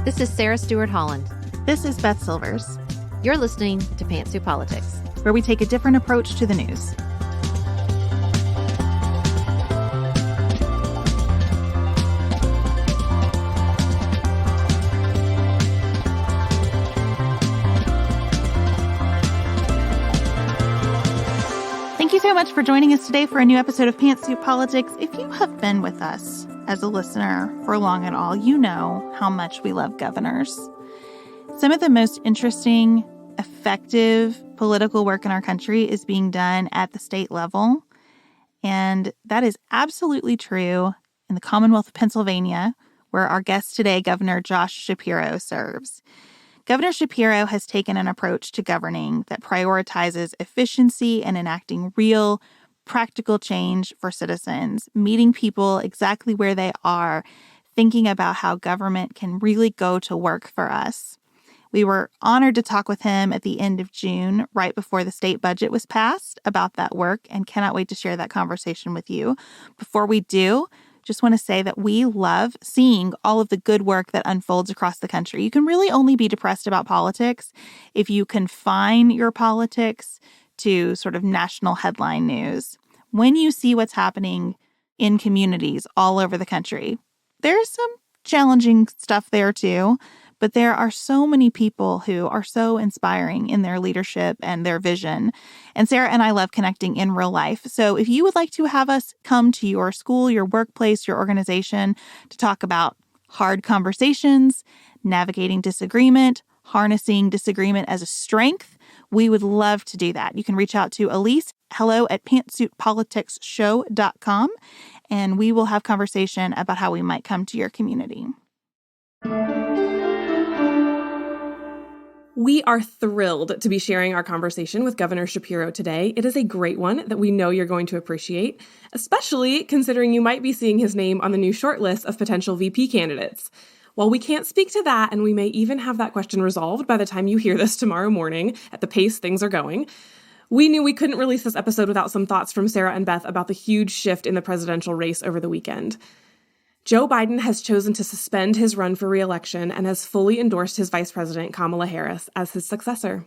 This is Sarah Stewart Holland. This is Beth Silvers. You're listening to Pantsuit Politics, where we take a different approach to the news. Thank you so much for joining us today for a new episode of Pantsuit Politics. If you have been with us as a listener for long at all, you know how much we love governors. Some of the most interesting, effective political work in our country is being done at the state level. And that is absolutely true in the Commonwealth of Pennsylvania, where our guest today, Governor Josh Shapiro, serves. Governor Shapiro has taken an approach to governing that prioritizes efficiency and enacting real, practical change for citizens, meeting people exactly where they are, thinking about how government can really go to work for us. We were honored to talk with him at the end of June, right before the state budget was passed, about that work, and cannot wait to share that conversation with you. Before we do, just want to say that we love seeing all of the good work that unfolds across the country. You can really only be depressed about politics if you confine your politics to sort of national headline news. When you see what's happening in communities all over the country, there's some challenging stuff there too, but there are so many people who are so inspiring in their leadership and their vision. And Sarah and I love connecting in real life. So if you would like to have us come to your school, your workplace, your organization to talk about hard conversations, navigating disagreement, harnessing disagreement as a strength, we would love to do that. You can reach out to Elise, hello@pantsuitpoliticsshow.com, and we will have conversation about how we might come to your community. We are thrilled to be sharing our conversation with Governor Shapiro today. It is a great one that we know you're going to appreciate, especially considering you might be seeing his name on the new shortlist of potential VP candidates. While we can't speak to that, and we may even have that question resolved by the time you hear this tomorrow morning at the pace things are going, we knew we couldn't release this episode without some thoughts from Sarah and Beth about the huge shift in the presidential race over the weekend. Joe Biden has chosen to suspend his run for re-election and has fully endorsed his Vice President, Kamala Harris, as his successor.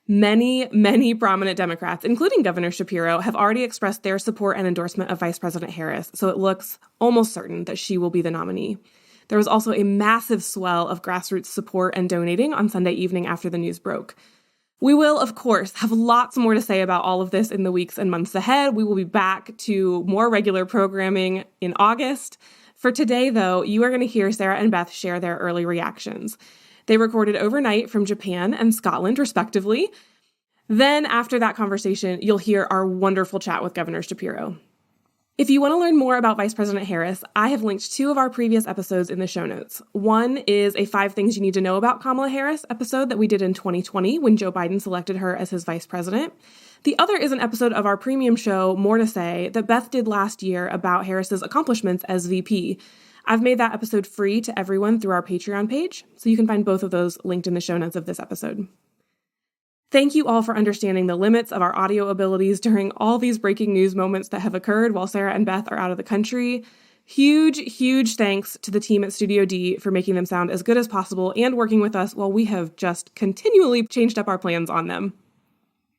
Many prominent Democrats, including Governor Shapiro, have already expressed their support and endorsement of Vice President Harris, so it looks almost certain that she will be the nominee. There was also a massive swell of grassroots support and donating on Sunday evening after the news broke. We will, of course, have lots more to say about all of this in the weeks and months ahead. We will be back to more regular programming in August. For today, though, you are going to hear Sarah and Beth share their early reactions. They recorded overnight from Japan and Scotland, respectively. Then, after that conversation, you'll hear our wonderful chat with Governor Shapiro. If you want to learn more about Vice President Harris, I have linked 2 of our previous episodes in the show notes. One is a 5 Things You Need to Know About Kamala Harris episode that we did in 2020 when Joe Biden selected her as his vice president. The other is an episode of our premium show, More to Say, that Beth did last year about Harris's accomplishments as VP. I've made that episode free to everyone through our Patreon page, so you can find both of those linked in the show notes of this episode. Thank you all for understanding the limits of our audio abilities during all these breaking news moments that have occurred while Sarah and Beth are out of the country. Huge thanks to the team at Studio D for making them sound as good as possible and working with us while we have just continually changed up our plans on them.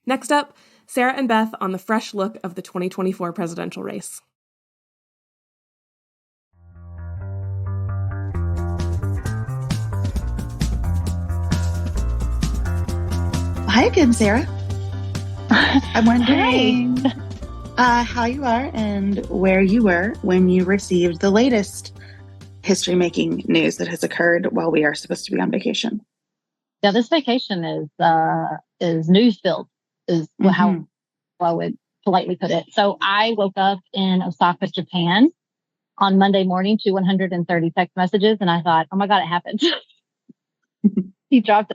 Next up, Sarah and Beth on the fresh look of the 2024 presidential race. Hi again, Sarah. I'm wondering how you are and where you were when you received the latest history-making news that has occurred while we are supposed to be on vacation. Yeah, this vacation is news-filled, is how I would politely put it. So I woke up in Osaka, Japan on Monday morning to 130 text messages, and I thought, oh my God, it happened. He dropped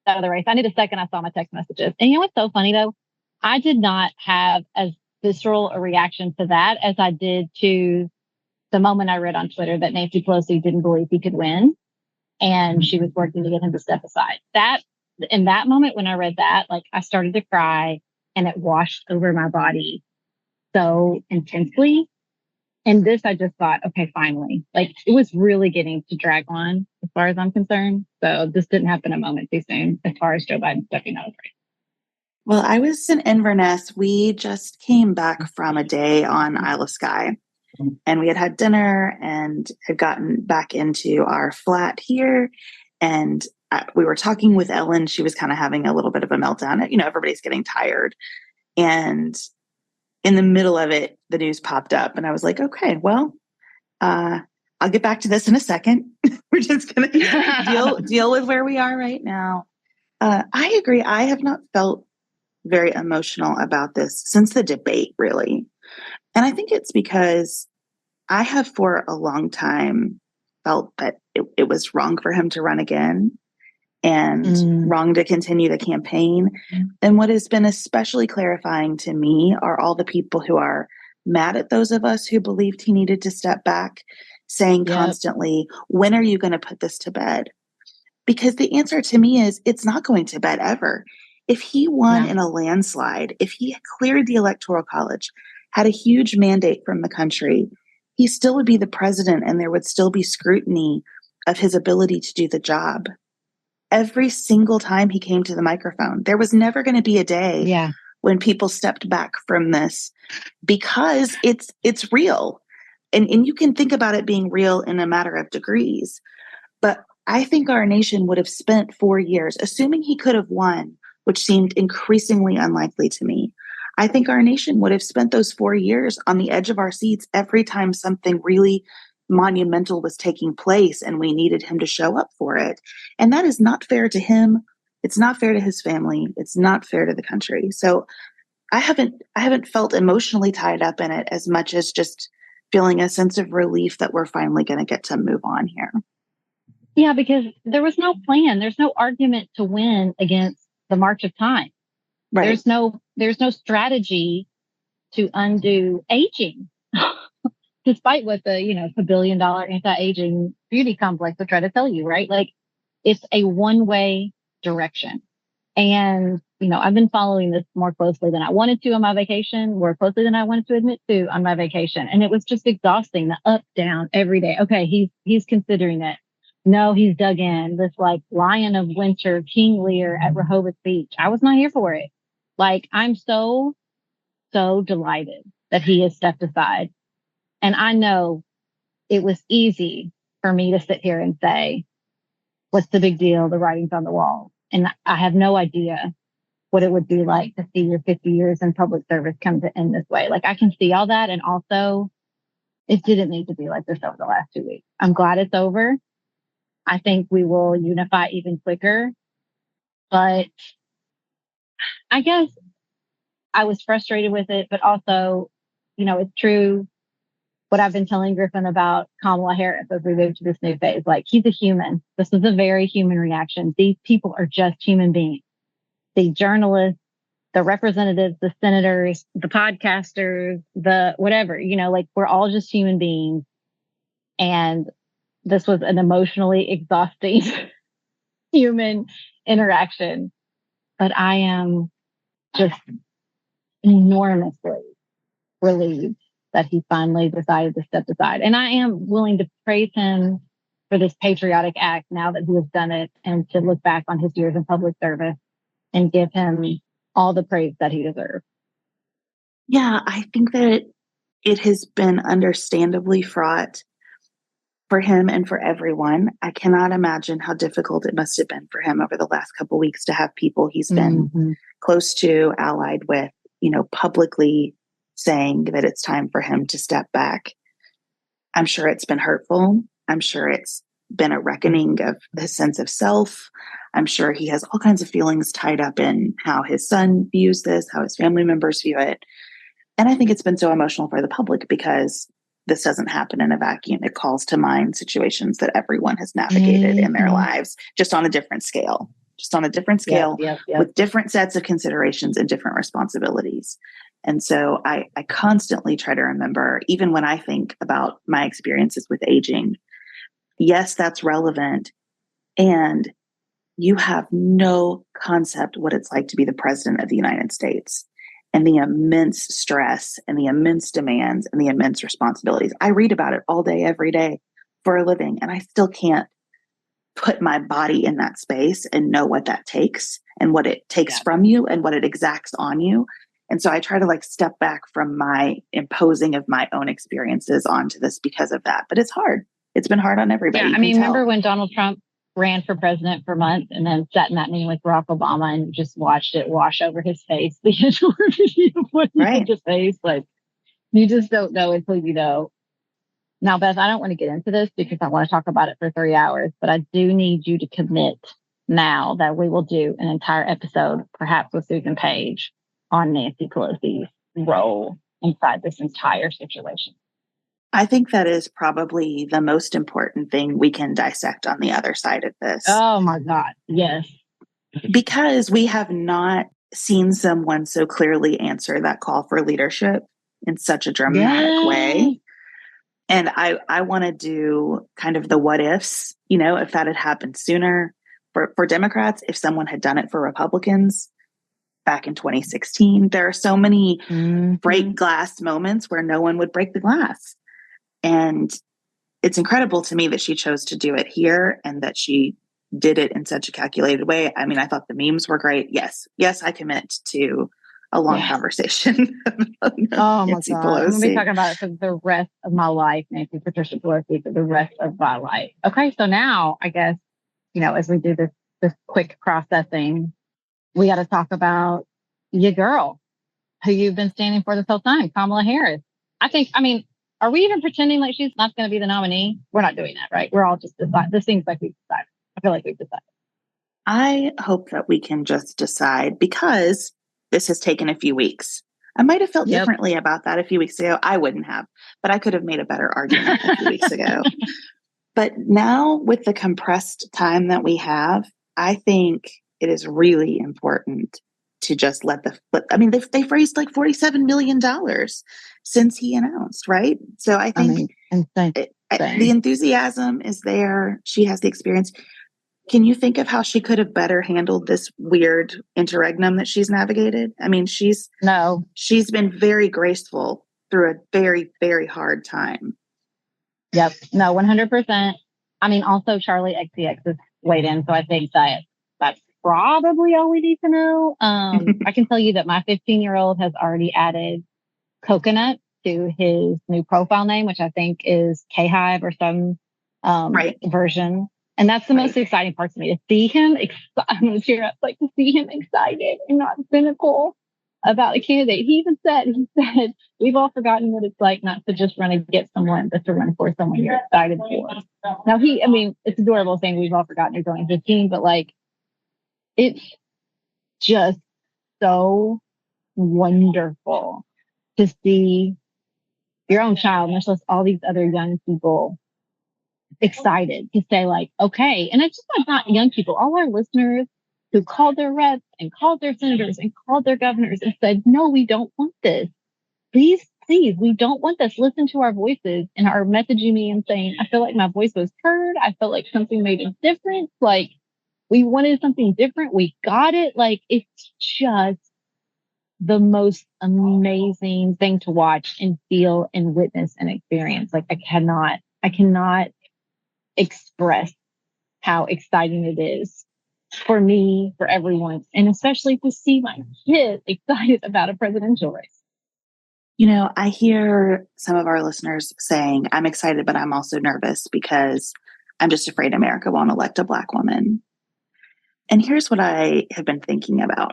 out of the race. I need a second. I saw my text messages. And you know what's so funny though? I did not have as visceral a reaction to that as I did to the moment I read on Twitter that Nancy Pelosi didn't believe he could win and she was working to get him to step aside. That in that moment when I read that, like I started to cry and it washed over my body so intensely. And this, I just thought, okay, finally, like it was really getting to drag on. It's far as I'm concerned. So this didn't happen a moment too soon as far as Joe Biden stepping out of race. Well, I was in Inverness. We just came back from a day on Isle of Skye, and we had dinner and had gotten back into our flat here. And we were talking with Ellen. She was kind of having a little bit of a meltdown. Everybody's getting tired. And in the middle of it, the news popped up, and I was like, okay, well, I'll get back to this in a second. We're just going to deal with where we are right now. I agree. I have not felt very emotional about this since the debate, really. And I think it's because I have for a long time felt that it was wrong for him to run again and wrong to continue the campaign. And what has been especially clarifying to me are all the people who are mad at those of us who believed he needed to step back, saying constantly, when are you going to put this to bed? Because the answer to me is it's not going to bed ever. If he won in a landslide, if he cleared the Electoral College, had a huge mandate from the country, he still would be the president and there would still be scrutiny of his ability to do the job. Every single time he came to the microphone, there was never going to be a day when people stepped back from this because it's real. And you can think about it being real in a matter of degrees. But I think our nation would have spent 4 years, assuming he could have won, which seemed increasingly unlikely to me. I think our nation would have spent those 4 years on the edge of our seats every time something really monumental was taking place and we needed him to show up for it. And that is not fair to him. It's not fair to his family. It's not fair to the country. So I haven't felt emotionally tied up in it as much as just feeling a sense of relief that we're finally going to get to move on here. Yeah, because there was no plan. There's no argument to win against the march of time. Right. There's no strategy to undo aging, despite what the $1 billion anti-aging beauty complex will try to tell you, right? Like it's a one-way direction. And, I've been following this more closely than I wanted to on my vacation, more closely than I wanted to admit to on my vacation. And it was just exhausting, the up, down every day. Okay, he's considering it. No, he's dug in. This like Lion of Winter, King Lear at Rehoboth Beach. I was not here for it. Like, I'm so delighted that he has stepped aside. And I know it was easy for me to sit here and say, what's the big deal? The writing's on the wall. And I have no idea what it would be like to see your 50 years in public service come to end this way. Like, I can see all that. And also, it didn't need to be like this over the last 2 weeks. I'm glad it's over. I think we will unify even quicker. But I guess I was frustrated with it, but also, it's true what I've been telling Griffin about Kamala Harris as we move to this new phase. Like, he's a human. This is a very human reaction. These people are just human beings. The journalists, the representatives, the senators, the podcasters, the whatever, we're all just human beings. And this was an emotionally exhausting human interaction. But I am just enormously relieved that he finally decided to step aside. And I am willing to praise him for this patriotic act now that he has done it, and to look back on his years in public service and give him all the praise that he deserves. Yeah, I think that it has been understandably fraught for him and for everyone. I cannot imagine how difficult it must have been for him over the last couple of weeks to have people he's been close to, allied with, publicly saying that it's time for him to step back. I'm sure it's been hurtful. I'm sure it's been a reckoning of his sense of self. I'm sure he has all kinds of feelings tied up in how his son views this, how his family members view it. And I think it's been so emotional for the public because this doesn't happen in a vacuum. It calls to mind situations that everyone has navigated in their lives, just on a different scale, with different sets of considerations and different responsibilities. And so I constantly try to remember, even when I think about my experiences with aging, yes, that's relevant. And you have no concept what it's like to be the president of the United States, and the immense stress and the immense demands and the immense responsibilities. I read about it all day, every day for a living, and I still can't put my body in that space and know what that takes and what it takes from you and what it exacts on you. And so I try to like step back from my imposing of my own experiences onto this because of that. But it's hard. It's been hard on everybody. Yeah, I mean, remember when Donald Trump ran for president for months and then sat in that meeting with Barack Obama and just watched it wash over his face? The entire video of what he had to face. Like, you just don't know until you know. Now, Beth, I don't want to get into this because I want to talk about it for 3 hours, but I do need you to commit now that we will do an entire episode, perhaps with Susan Page, on Nancy Pelosi's role inside this entire situation. I think that is probably the most important thing we can dissect on the other side of this. Oh my God. Yes. Because we have not seen someone so clearly answer that call for leadership in such a dramatic way. And I want to do kind of the what ifs, you know, if that had happened sooner for Democrats, if someone had done it for Republicans back in 2016. There are so many break glass moments where no one would break the glass. And it's incredible to me that she chose to do it here and that she did it in such a calculated way. I mean, I thought the memes were great. Yes, I commit to a long conversation. Oh my God. Pelosi. I'm going to be talking about it for the rest of my life, Nancy Patricia Pelosi, for the rest of my life. Okay, so now I guess, you know, as we do this quick processing, we got to talk about your girl who you've been standing for this whole time, Kamala Harris. I mean, are we even pretending like she's not going to be the nominee? We're not doing that, right? We're all just deciding. This seems like we've decided. I feel like we've decided. I hope that we can just decide because this has taken a few weeks. I might have felt differently about that a few weeks ago. I wouldn't have, but I could have made a better argument a few weeks ago. But now with the compressed time that we have, I think it is really important to just they've raised like $47 million since he announced, right? So I think the enthusiasm is there. She has the experience. Can you think of how she could have better handled this weird interregnum that she's navigated? I mean, she's been very graceful through a very, very hard time. Yep. No, 100%. I mean, also Charlie XCX has weighed in, so I think that's probably all we need to know. I can tell you that my 15-year-old has already added coconut to his new profile name, which I think is K-Hive or some version. And that's the most exciting part to me, to see him I'm going to cheer up, like to see him excited and not cynical about a candidate. He said, we've all forgotten what it's like not to just run against someone, but to run for someone you're excited for. Now it's adorable saying we've all forgotten you're going 15, but like, it's just so wonderful to see your own child, much less all these other young people, excited to say like, okay. And it's just like not young people, all our listeners who called their reps and called their senators and called their governors and said, no, we don't want this. Please, we don't want this. Listen to our voices, and are messaging me and saying, I feel like my voice was heard. I felt like something made a difference. Like we wanted something different. We got it. Like it's just the most amazing thing to watch and feel and witness and experience. Like I cannot express how exciting it is for me, for everyone, and especially to see my kids excited about a presidential race. You know, I hear some of our listeners saying, I'm excited, but I'm also nervous because I'm just afraid America won't elect a Black woman. And here's what I have been thinking about.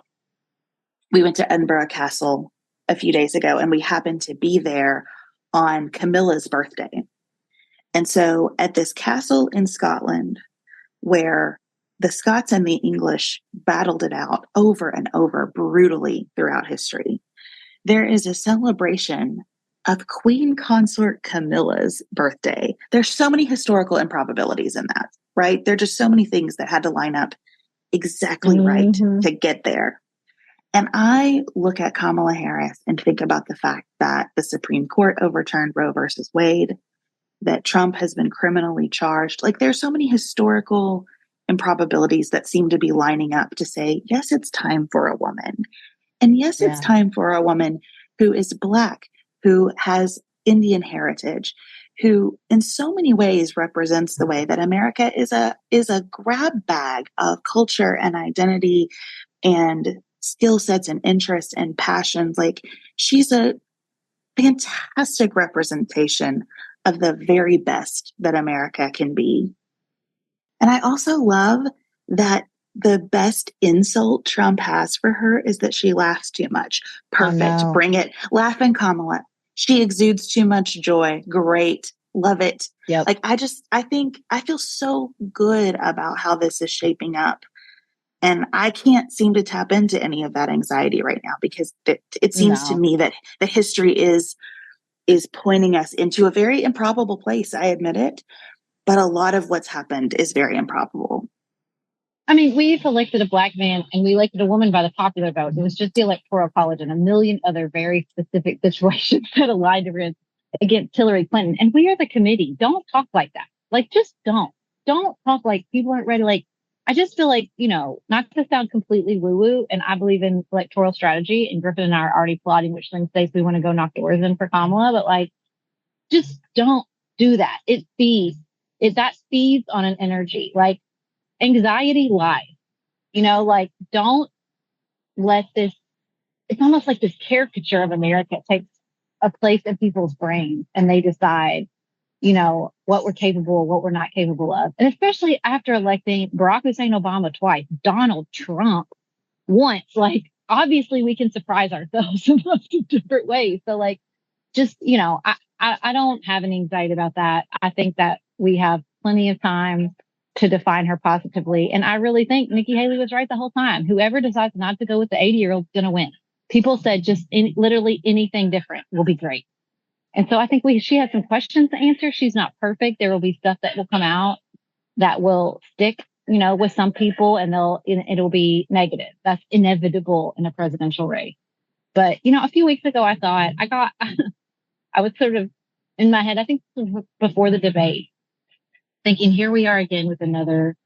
We went to Edinburgh Castle a few days ago, and we happened to be there on Camilla's birthday. And so at this castle in Scotland, where the Scots and the English battled it out over and over brutally throughout history, there is a celebration of Queen Consort Camilla's birthday. There's so many historical improbabilities in that, right? There are just so many things that had to line up exactly right to get there. And I look at Kamala Harris and think about the fact that the Supreme Court overturned Roe versus Wade, that Trump has been criminally charged. Like there's so many historical improbabilities that seem to be lining up to say, yes, it's time for a woman. And yes, it's time for a woman who is Black, who has Indian heritage, who in so many ways represents the way that America is a grab bag of culture and identity and skill sets and interests and passions. Like, she's a fantastic representation of the very best that America can be. And I also love that the best insult Trump has for her is that she laughs too much. Perfect. Bring it. Laughing Kamala. She exudes too much joy. Great. Love it. Yep. Like, I feel so good about how this is shaping up. And I can't seem to tap into any of that anxiety right now, because it seems to me that the history is pointing us into a very improbable place. I admit it, but a lot of what's happened is very improbable. I mean, we've elected a Black man and we elected a woman by the popular vote. It was just the Electoral College and a million other very specific situations that aligned against Hillary Clinton. And we are the committee. Don't talk like that. Like, just don't. Don't talk like people aren't ready. Like, I just feel like, not to sound completely woo-woo, and I believe in electoral strategy, and Griffin and I are already plotting which swing states we want to go knock doors in for Kamala, but like, just don't do that. That feeds on an energy. Like, anxiety lies, like, don't let this, it's almost like this caricature of America takes a place in people's brains and they decide, what we're capable, what we're not capable of. And especially after electing Barack Hussein Obama twice, Donald Trump once, like, obviously we can surprise ourselves in lots of different ways. So like, just, I don't have any anxiety about that. I think that we have plenty of time to define her positively. And I really think Nikki Haley was right the whole time. Whoever decides not to go with the 80-year-old is going to win. People said just literally anything different will be great. And so I think she has some questions to answer. She's not perfect. There will be stuff that will come out that will stick, with some people, and it'll be negative. That's inevitable in a presidential race. But, a few weeks ago, I thought I was sort of in my head, I think before the debate, thinking, here we are again with another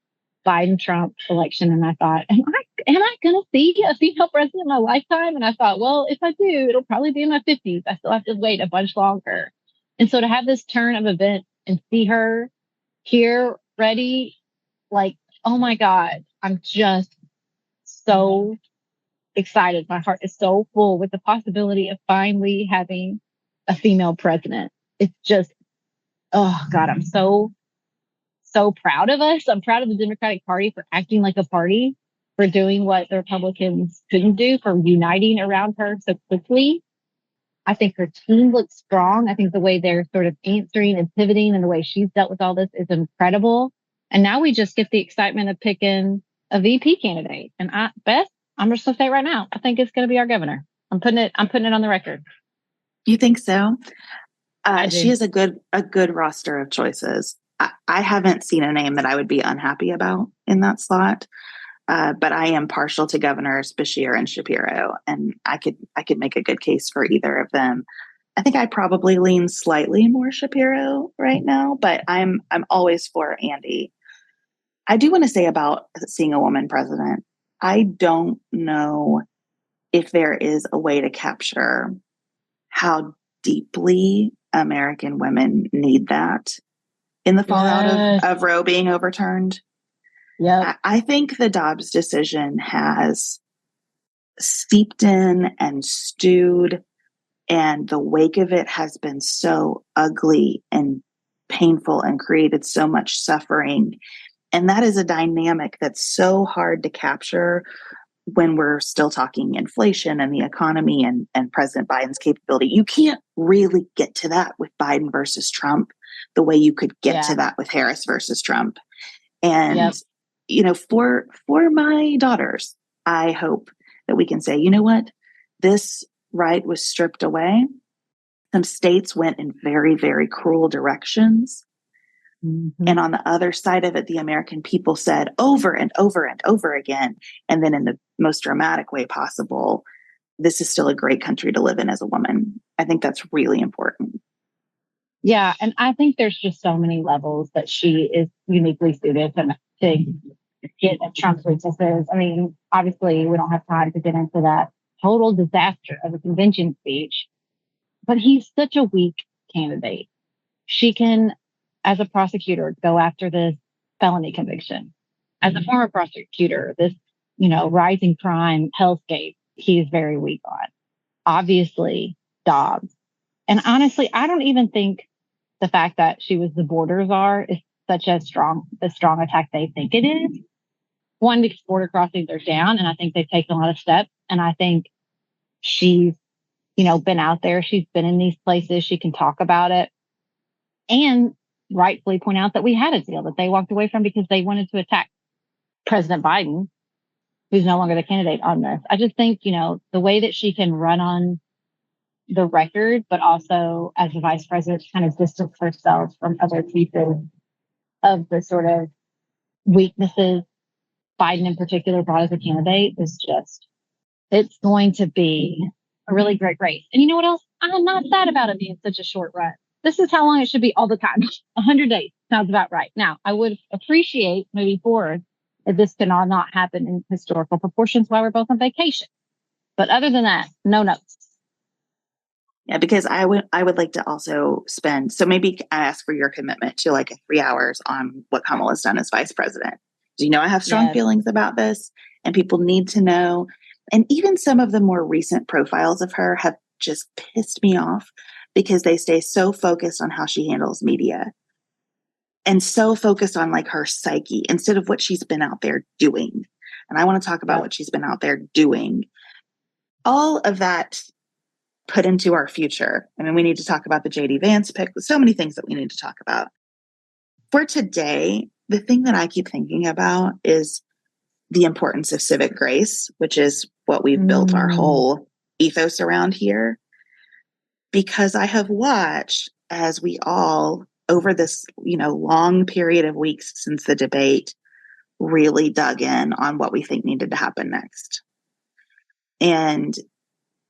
Biden-Trump election. And I thought, am I going to see a female president in my lifetime? And I thought, well, if I do, it'll probably be in my 50s. I still have to wait a bunch longer. And so to have this turn of events and see her here, ready, like, oh my God, I'm just so excited. My heart is so full with the possibility of finally having a female president. It's just, oh God, I'm so proud of us. I'm proud of the Democratic Party for acting like a party, for doing what the Republicans couldn't do, for uniting around her so quickly. I think her team looks strong. I think the way they're sort of answering and pivoting and the way she's dealt with all this is incredible. And now we just get the excitement of picking a VP candidate. And Beth, I'm just going to say right now, I think it's going to be our governor. I'm putting it on the record. You think so? She has a good roster of choices. I haven't seen a name that I would be unhappy about in that slot, but I am partial to Governors Beshear and Shapiro, and I could make a good case for either of them. I think I probably lean slightly more Shapiro right now, but I'm always for Andy. I do want to say about seeing a woman president, I don't know if there is a way to capture how deeply American women need that in the fallout of Roe being overturned. Yeah, I think the Dobbs decision has steeped in and stewed, and the wake of it has been so ugly and painful and created so much suffering. And that is a dynamic that's so hard to capture when we're still talking inflation and the economy and President Biden's capability. You can't really get to that with Biden versus Trump the way you could get to that with Harris versus Trump. And, for my daughters, I hope that we can say, you know what, this right was stripped away. Some states went in very, very cruel directions. Mm-hmm. And on the other side of it, the American people said over and over and over again, and then in the most dramatic way possible, this is still a great country to live in as a woman. I think that's really important. Yeah. And I think there's just so many levels that she is uniquely suited to get at Trump's weaknesses. I mean, obviously, we don't have time to get into that total disaster of a convention speech, but he's such a weak candidate. she can, as a prosecutor, go after this felony conviction. As a former prosecutor, this, rising crime hellscape, he's very weak on. Obviously, Dobbs. And honestly, I don't even think the fact that she was the border czar is such a strong attack they think it is. One, because border crossings are down, and I think they've taken a lot of steps. And I think she's, been out there. She's been in these places. She can talk about it and rightfully point out that we had a deal that they walked away from because they wanted to attack President Biden, who's no longer the candidate on this. I just think, the way that she can run on the record, but also as the vice president, kind of distance herself from other pieces of the sort of weaknesses Biden in particular brought as a candidate is just, it's going to be a really great race. And you know what else? I'm not sad about it being such a short run. This is how long it should be all the time. 100 days sounds about right. Now, I would appreciate moving forward if this can all not happen in historical proportions while we're both on vacation. But other than that, no notes. Yeah, because I would like to also spend, so maybe I ask for your commitment to like 3 hours on what Kamala's done as vice president. I have strong feelings about this and people need to know. And even some of the more recent profiles of her have just pissed me off because they stay so focused on how she handles media and so focused on like her psyche instead of what she's been out there doing. And I want to talk about what she's been out there doing. All of that put into our future. I mean, we need to talk about the JD Vance pick. There's so many things that we need to talk about. For today, the thing that I keep thinking about is the importance of civic grace, which is what we've built our whole ethos around here. Because I have watched as we all, over this, long period of weeks since the debate, really dug in on what we think needed to happen next. And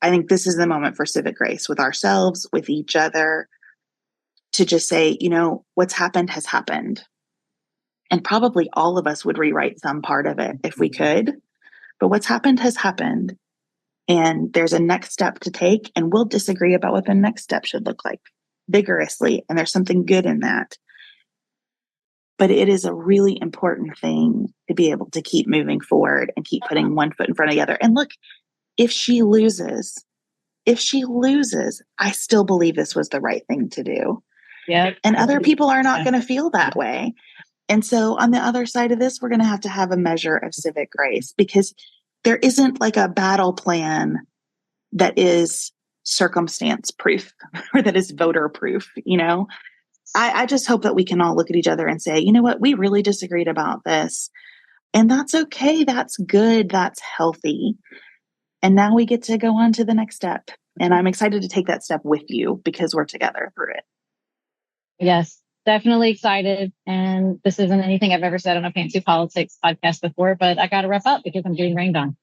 I think this is the moment for civic grace with ourselves, with each other, to just say, what's happened has happened. And probably all of us would rewrite some part of it if we could. But what's happened has happened. And there's a next step to take. And we'll disagree about what the next step should look like vigorously. And there's something good in that. But it is a really important thing to be able to keep moving forward and keep putting one foot in front of the other. And look, if she loses, I still believe this was the right thing to do. Yeah. And other people are not going to feel that way. And so on the other side of this, we're going to have a measure of civic grace because there isn't like a battle plan that is circumstance proof or that is voter proof. I just hope that we can all look at each other and say, you know what, we really disagreed about this. And that's okay. That's good. That's healthy. And now we get to go on to the next step. And I'm excited to take that step with you because we're together through it. Yes, definitely excited. And this isn't anything I've ever said on a Fancy Politics podcast before, but I got to wrap up because I'm getting rained on.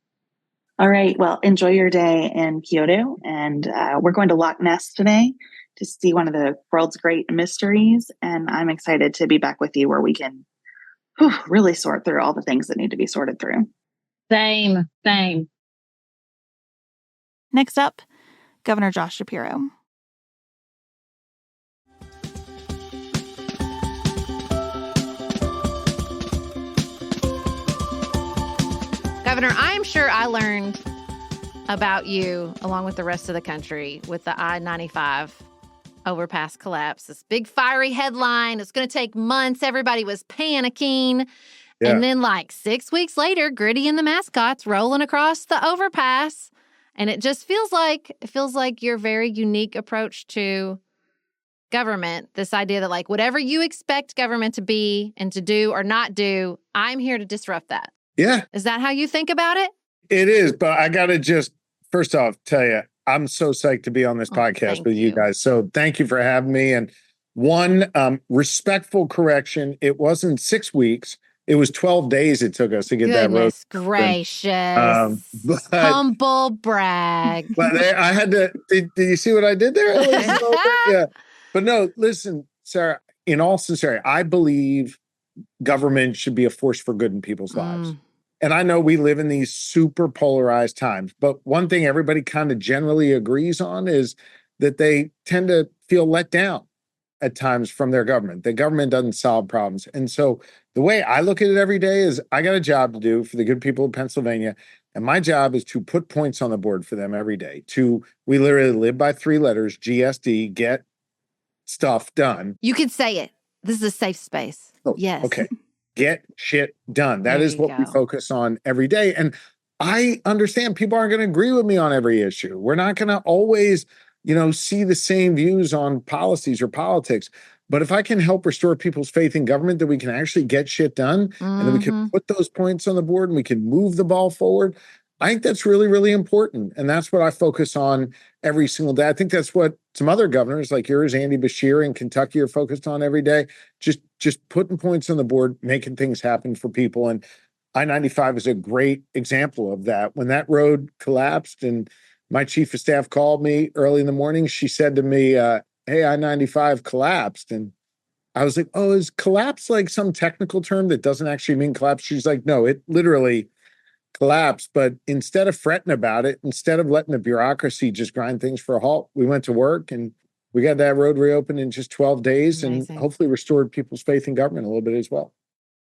All right. Well, enjoy your day in Kyoto. And we're going to Loch Ness today to see one of the world's great mysteries. And I'm excited to be back with you where we can really sort through all the things that need to be sorted through. Same. Next up, Governor Josh Shapiro. Governor, I'm sure I learned about you along with the rest of the country with the I-95 overpass collapse. This big fiery headline. It's going to take months. Everybody was panicking. Yeah. And then 6 weeks later, Gritty and the mascots rolling across the overpass. And it just feels like your very unique approach to government, this idea that whatever you expect government to be and to do or not do, I'm here to disrupt that. Yeah. Is that how you think about it? It is, but I got to just first off tell you, I'm so psyched to be on this podcast with you guys. So thank you for having me. And one respectful correction, it wasn't 6 weeks. It was 12 days it took us to get that road. Gracious. Humble brag. But I had to, did you see what I did there? Yeah. But no, listen, Sarah, in all sincerity, I believe government should be a force for good in people's lives. And I know we live in these super polarized times, but one thing everybody kind of generally agrees on is that they tend to feel let down at times from their government. The government doesn't solve problems. And so the way I look at it every day is I got a job to do for the good people of Pennsylvania. And my job is to put points on the board for them every day. We literally live by 3 letters, GSD, get stuff done. You could say it. This is a safe space. Oh, yes. Okay. Get shit done. That There is you what we go. focus on every day. And I understand people aren't going to agree with me on every issue. We're not going to always, see the same views on policies or politics. But if I can help restore people's faith in government, that we can actually get shit done and that we can put those points on the board and we can move the ball forward, I think that's really, really important. And that's what I focus on every single day. I think that's what some other governors like yours, Andy Beshear in Kentucky, are focused on every day. Just putting points on the board, making things happen for people. And I-95 is a great example of that. When that road collapsed and my chief of staff called me early in the morning, she said to me, hey, I-95 collapsed. And I was like, oh, is collapse like some technical term that doesn't actually mean collapse? She's like, no, it literally collapsed. But instead of fretting about it, instead of letting the bureaucracy just grind things for a halt, we went to work and we got that road reopened in just 12 days. Amazing. And hopefully restored people's faith in government a little bit as well.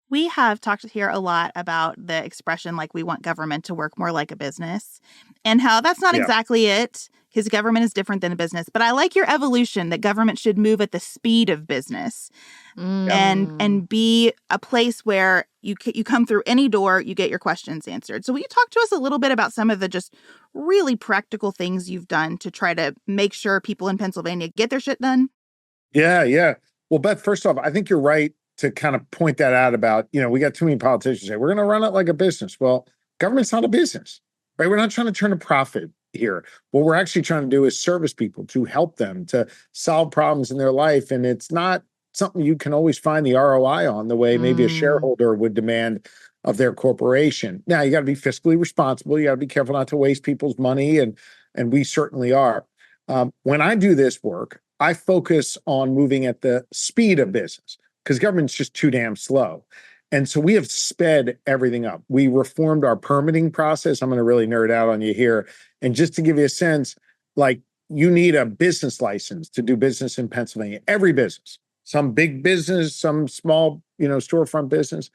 We have talked here a lot about the expression, like, we want government to work more like a business, and how that's not exactly it, because government is different than a business. But I like your evolution that government should move at the speed of business and be a place where you come through any door, you get your questions answered. So will you talk to us a little bit about some of the just really practical things you've done to try to make sure people in Pennsylvania get their shit done? Yeah. Well, Beth, first off, I think you're right to kind of point that out about, we got too many politicians say, we're going to run it like a business. Well, government's not a business, right? We're not trying to turn a profit here. What we're actually trying to do is service people, to help them, to solve problems in their life. And it's not something you can always find the ROI on the way maybe a shareholder would demand of their corporation. Now, you got to be fiscally responsible. You got to be careful not to waste people's money. And we certainly are. When I do this work, I focus on moving at the speed of business, because government's just too damn slow. And so we have sped everything up. We reformed our permitting process. I'm going to really nerd out on you here. And just to give you a sense, like, you need a business license to do business in Pennsylvania. Every business, some big business, some small, storefront business.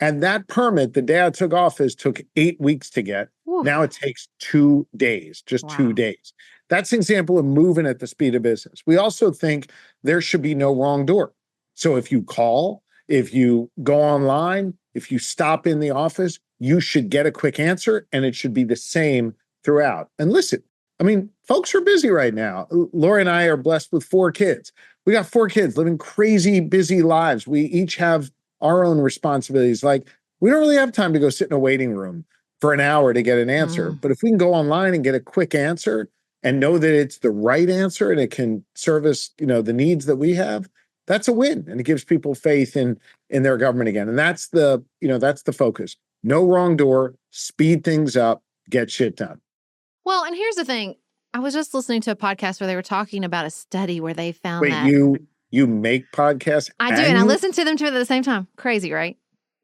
And that permit, the day I took office, took 8 weeks to get. Oof. Now it takes 2 days, just 2 days. That's an example of moving at the speed of business. We also think there should be no wrong door. So if you call, if you go online, if you stop in the office, you should get a quick answer, and it should be the same throughout. And listen, folks are busy right now. Lori and I are blessed with 4 kids. We got 4 kids living crazy, busy lives. We each have our own responsibilities. Like, we don't really have time to go sit in a waiting room for an hour to get an answer. But if we can go online and get a quick answer and know that it's the right answer and it can service, the needs that we have, that's a win, and it gives people faith in their government again. And that's the focus. No wrong door, speed things up, get shit done. Well, and here's the thing. I was just listening to a podcast where they were talking about a study where they found that. Wait, you make podcasts? I do, and I listen to them too at the same time. Crazy, right?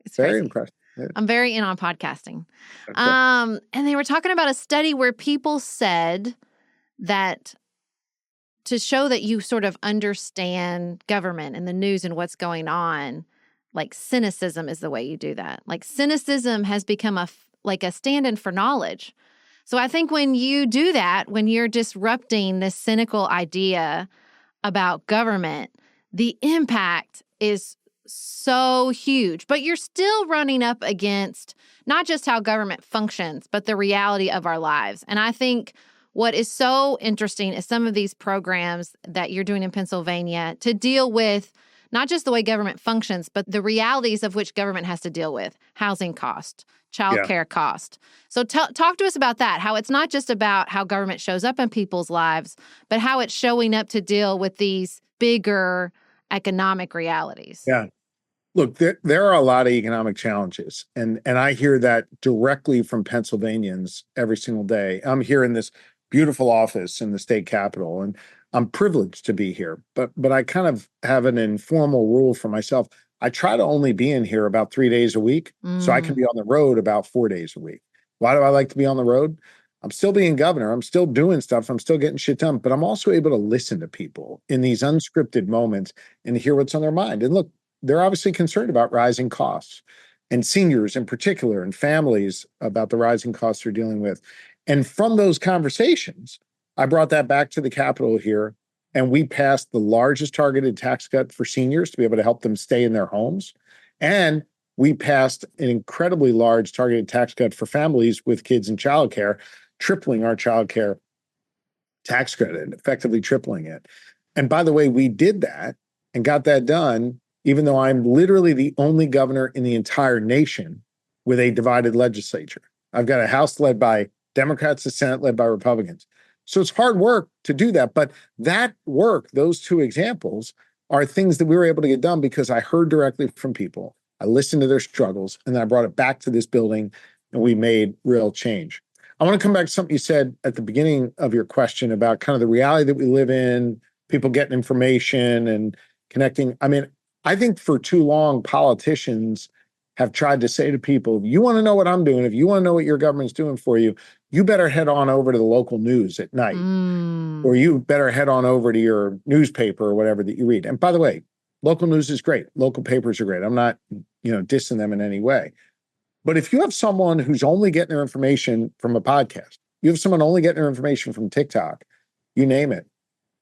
It's very crazy. Impressive. Yeah. I'm very in on podcasting. Okay. And they were talking about a study where people said that to show that you sort of understand government and the news and what's going on, like, cynicism is the way you do that. Like, cynicism has become a stand-in for knowledge. So I think when you do that, when you're disrupting this cynical idea about government, the impact is so huge. But you're still running up against not just how government functions, but the reality of our lives. And I think what is so interesting is some of these programs that you're doing in Pennsylvania to deal with not just the way government functions, but the realities of which government has to deal with: housing cost, childcare cost. So talk to us about that, how it's not just about how government shows up in people's lives, but how it's showing up to deal with these bigger economic realities. Yeah. Look, there are a lot of economic challenges, and I hear that directly from Pennsylvanians every single day. I'm here in this beautiful office in the state capitol, and I'm privileged to be here. But I kind of have an informal rule for myself. I try to only be in here about 3 days a week, so I can be on the road about 4 days a week. Why do I like to be on the road? I'm still being governor. I'm still doing stuff. I'm still getting shit done, but I'm also able to listen to people in these unscripted moments and hear what's on their mind. And look, they're obviously concerned about rising costs, and seniors in particular, and families about the rising costs they're dealing with. And from those conversations, I brought that back to the Capitol here, and we passed the largest targeted tax cut for seniors to be able to help them stay in their homes. And we passed an incredibly large targeted tax cut for families with kids in childcare, tripling our childcare tax credit, effectively tripling it. And by the way, we did that and got that done, even though I'm literally the only governor in the entire nation with a divided legislature. I've got a House led by Democrats, a Senate led by Republicans. So it's hard work to do that. But that work, those two examples, are things that we were able to get done because I heard directly from people. I listened to their struggles, and then I brought it back to this building, and we made real change. I want to come back to something you said at the beginning of your question about kind of the reality that we live in, people getting information and connecting. I mean, I think for too long, politicians have tried to say to people, if you want to know what I'm doing, if you want to know what your government's doing for you, you better head on over to the local news at night, or you better head on over to your newspaper or whatever that you read. And by the way, local news is great. Local papers are great. I'm not, dissing them in any way. But if you have someone who's only getting their information from a podcast, you have someone only getting their information from TikTok, you name it,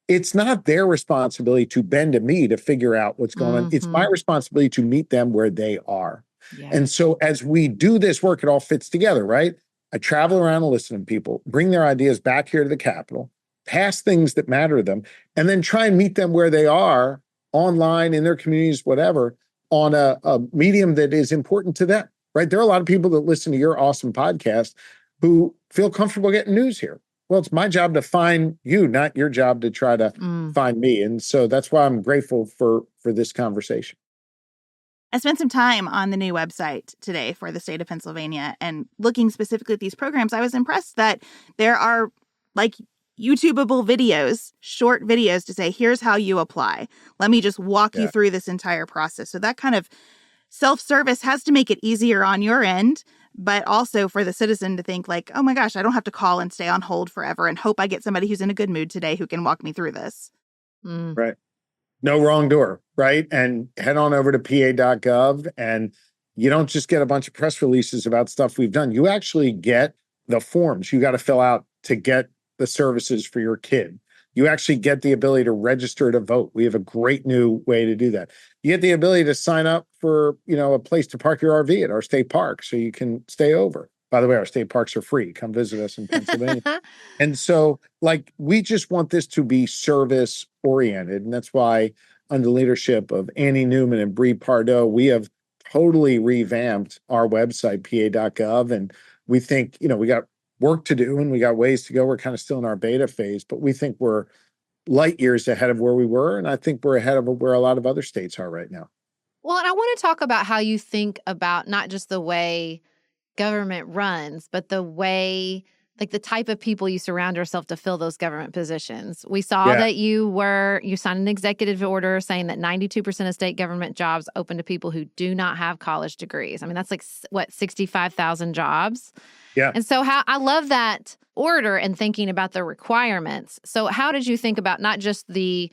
it's not their responsibility to bend to me to figure out what's going on. It's my responsibility to meet them where they are. Yeah. And so as we do this work, it all fits together, right? I travel around and listen to people, bring their ideas back here to the Capitol, pass things that matter to them, and then try and meet them where they are, online, in their communities, whatever, on a medium that is important to them, right? There are a lot of people that listen to your awesome podcast who feel comfortable getting news here. Well, it's my job to find you, not your job to try to find me. And so that's why I'm grateful for this conversation. I spent some time on the new website today for the state of Pennsylvania, and looking specifically at these programs, I was impressed that there are YouTubeable videos, short videos to say, here's how you apply. Let me just walk you through this entire process. So that kind of self-service has to make it easier on your end, but also for the citizen to think oh my gosh, I don't have to call and stay on hold forever and hope I get somebody who's in a good mood today who can walk me through this. Right. No wrong door, right? And head on over to pa.gov, and you don't just get a bunch of press releases about stuff we've done. You actually get the forms you got to fill out to get the services for your kid. You actually get the ability to register to vote. We have a great new way to do that. You get the ability to sign up for, a place to park your RV at our state park so you can stay over. By the way, our state parks are free. Come visit us in Pennsylvania. And so, we just want this to be service oriented. And that's why, under the leadership of Annie Newman and Bree Pardo, we have totally revamped our website, pa.gov. And we think, we got work to do and we got ways to go. We're kind of still in our beta phase, but we think we're light years ahead of where we were. And I think we're ahead of where a lot of other states are right now. Well, and I want to talk about how you think about not just the way government runs, but the way, the type of people you surround yourself to fill those government positions. We saw that you signed an executive order saying that 92% of state government jobs open to people who do not have college degrees. I mean, that's 65,000 jobs. Yeah. And so I love that order and thinking about the requirements. So how did you think about not just the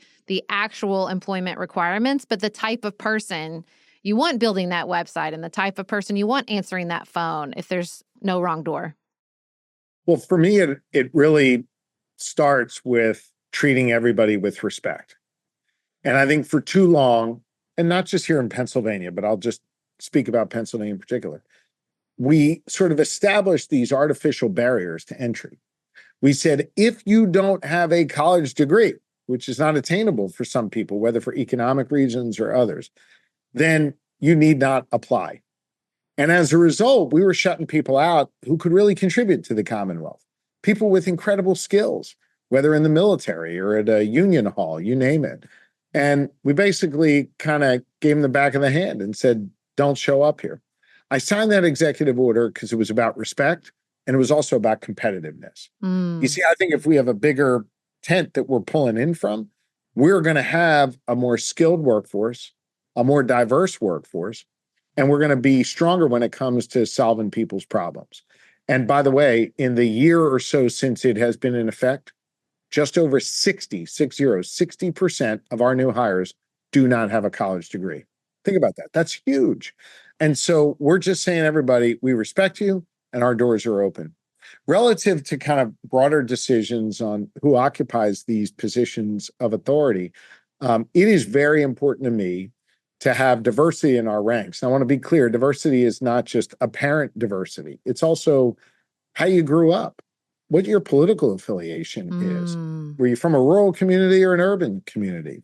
actual employment requirements, but the type of person you want building that website and the type of person you want answering that phone if there's no wrong door? Well, for me, it really starts with treating everybody with respect. And I think for too long, and not just here in Pennsylvania, but I'll just speak about Pennsylvania in particular, we sort of established these artificial barriers to entry. We said, if you don't have a college degree, which is not attainable for some people, whether for economic reasons or others, then you need not apply. And as a result, we were shutting people out who could really contribute to the Commonwealth. People with incredible skills, whether in the military or at a union hall, you name it. And we basically kind of gave them the back of the hand and said, don't show up here. I signed that executive order because it was about respect and it was also about competitiveness. You see, I think if we have a bigger tent that we're pulling in from, we're going to have a more skilled workforce, a more diverse workforce, and we're going to be stronger when it comes to solving people's problems. And by the way, in the year or so since it has been in effect, just over 60% of our new hires do not have a college degree. Think about that. That's huge. And so we're just saying, everybody, we respect you and our doors are open. Relative to kind of broader decisions on who occupies these positions of authority, it is very important to me to have diversity in our ranks. And I want to be clear, diversity is not just apparent diversity. It's also how you grew up, what your political affiliation is. Were you from a rural community or an urban community?